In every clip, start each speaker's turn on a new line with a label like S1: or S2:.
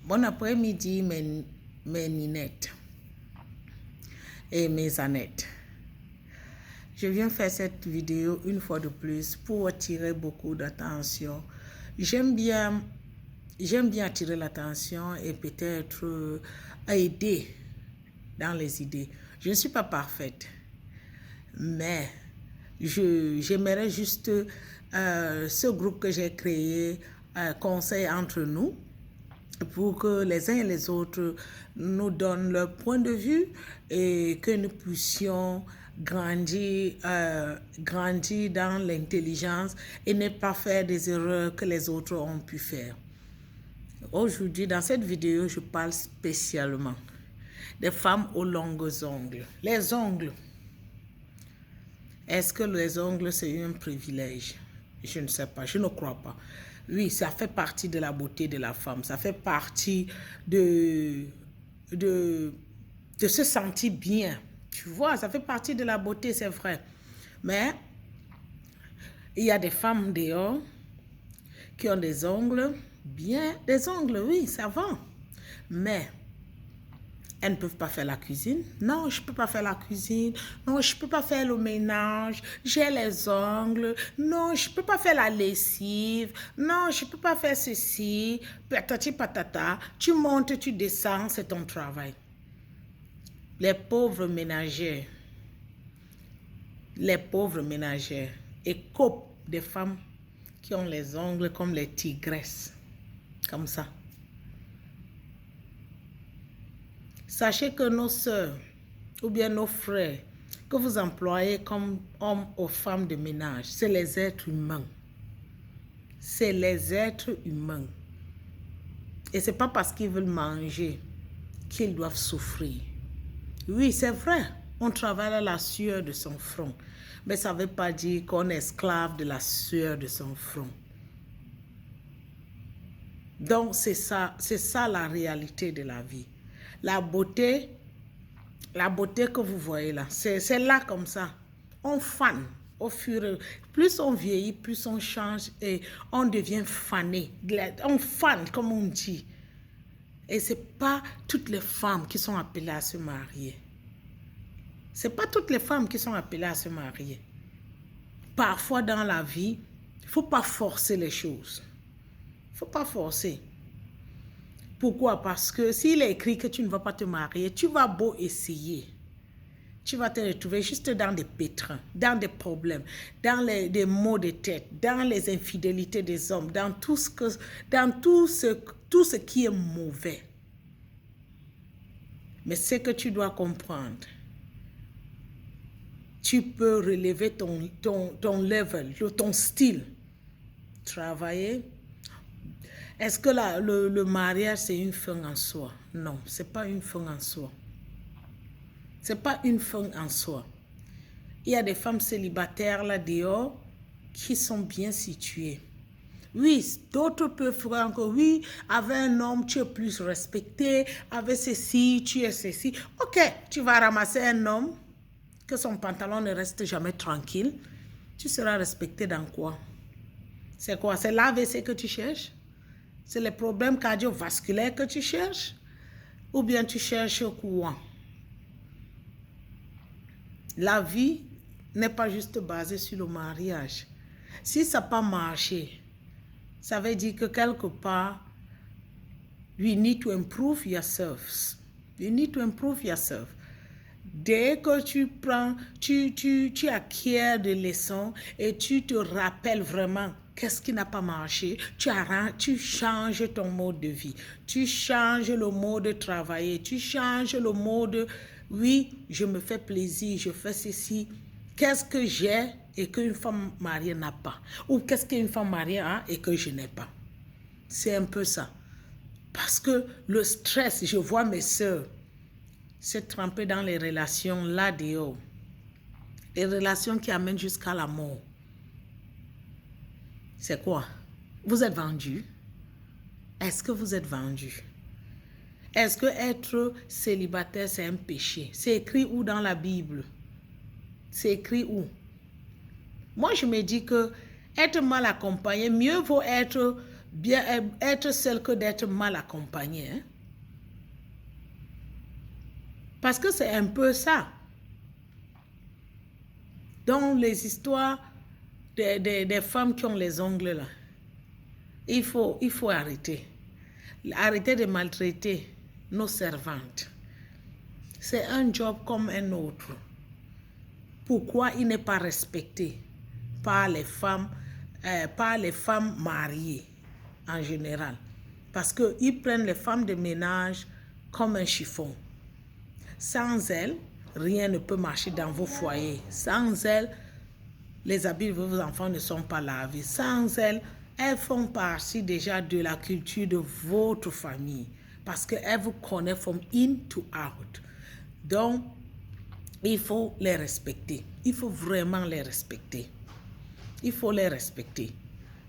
S1: Bon après-midi, mes ninettes et mes Annettes. Je viens faire cette vidéo une fois de plus pour attirer beaucoup d'attention. J'aime bien attirer l'attention et peut-être aider dans les idées. Je ne suis pas parfaite, mais j'aimerais juste ce groupe que j'ai créé, conseil entre nous, pour que les uns et les autres nous donnent leur point de vue et que nous puissions grandir dans l'intelligence et ne pas faire des erreurs que les autres ont pu faire. Aujourd'hui, dans cette vidéo, je parle spécialement des femmes aux longs ongles. Les ongles. Est-ce que les ongles, c'est un privilège? Je ne sais pas, je ne crois pas. Oui, ça fait partie de la beauté de la femme. Ça fait partie de se sentir bien. Tu vois, ça fait partie de la beauté, c'est vrai. Mais il y a des femmes dehors qui ont des ongles bien. Des ongles, oui, ça va. Mais elles ne peuvent pas faire la cuisine. Non, je ne peux pas faire la cuisine. Non, je ne peux pas faire le ménage. J'ai les ongles. Non, je ne peux pas faire la lessive. Non, je ne peux pas faire ceci. Patati patata. Tu montes, tu descends, c'est ton travail. Les pauvres ménagères écopent des femmes qui ont les ongles comme les tigresses. Comme ça. Sachez que nos sœurs ou bien nos frères que vous employez comme hommes ou femmes de ménage, c'est les êtres humains. C'est les êtres humains. Et ce n'est pas parce qu'ils veulent manger qu'ils doivent souffrir. Oui, c'est vrai, on travaille à la sueur de son front. Mais ça ne veut pas dire qu'on est esclave de la sueur de son front. Donc, c'est ça la réalité de la vie. La beauté que vous voyez là, c'est là comme ça. On fane au fur et à mesure. Plus on vieillit, plus on change et on devient fané. On fane, comme on dit. Et ce n'est pas toutes les femmes qui sont appelées à se marier. Ce n'est pas toutes les femmes qui sont appelées à se marier. Parfois dans la vie, il ne faut pas forcer les choses. Il ne faut pas forcer. Pourquoi? Parce que s'il est écrit que tu ne vas pas te marier, tu vas beau essayer. Tu vas te retrouver juste dans des pétrins, dans des problèmes, dans des maux de tête, dans les infidélités des hommes, dans tout ce qui est mauvais. Mais ce que tu dois comprendre, tu peux relever ton level, ton style, travailler. Est-ce que le mariage, c'est une fin en soi? Non, ce n'est pas une fin en soi. Ce n'est pas une fin en soi. Il y a des femmes célibataires là dehors qui sont bien situées. Oui, d'autres peuvent faire encore, oui, avec un homme, tu es plus respecté, avec ceci, tu es ceci. Ok, tu vas ramasser un homme, que son pantalon ne reste jamais tranquille. Tu seras respecté dans quoi? C'est quoi? C'est l'AVC que tu cherches? C'est les problèmes cardiovasculaires que tu cherches? Ou bien tu cherches quoi? La vie n'est pas juste basée sur le mariage. Si ça n'a pas marché, ça veut dire que quelque part, you need to improve yourself. You need to improve yourself. Dès que tu prends, tu acquiers des leçons et tu te rappelles vraiment qu'est-ce qui n'a pas marché, tu changes ton mode de vie, tu changes le mode de travailler, tu changes le mode, oui, je me fais plaisir, je fais ceci. Qu'est-ce que j'ai et qu'une femme mariée n'a pas? Ou qu'est-ce qu'une femme mariée a et que je n'ai pas? C'est un peu ça. Parce que le stress, je vois mes soeurs se tremper dans les relations là-dehors. Les relations qui amènent jusqu'à la mort. C'est quoi? Vous êtes vendus? Est-ce que vous êtes vendus? Est-ce que être célibataire, c'est un péché? C'est écrit où dans la Bible? C'est écrit où? Moi, je me dis que être mal accompagné, mieux vaut être bien être seul que d'être mal accompagné. Hein? Parce que c'est un peu ça. Dans les histoires des femmes qui ont les ongles là, il faut arrêter. Arrêter de maltraiter nos servantes. C'est un job comme un autre. Pourquoi il n'est pas respecté par les femmes mariées en général? Parce qu'ils prennent les femmes de ménage comme un chiffon. Sans elles, rien ne peut marcher dans vos foyers. Sans elles, les habits de vos enfants ne sont pas lavés. Sans elles, elles font partie déjà de la culture de votre famille. Parce qu'elles vous connaissent from in to out. Donc, il faut les respecter. Il faut vraiment les respecter. Il faut les respecter.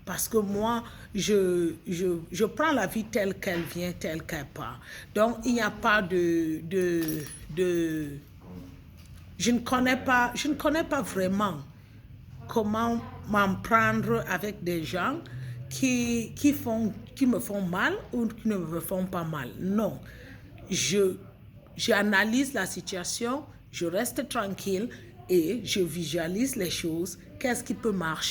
S1: Parce que moi, je prends la vie telle qu'elle vient, telle qu'elle part. Donc, il n'y a pas de je ne connais pas vraiment comment m'en prendre avec des gens qui me font mal ou qui ne me font pas mal. Non. J'analyse la situation, je reste tranquille et je visualise les choses. Qu'est-ce qui peut marcher?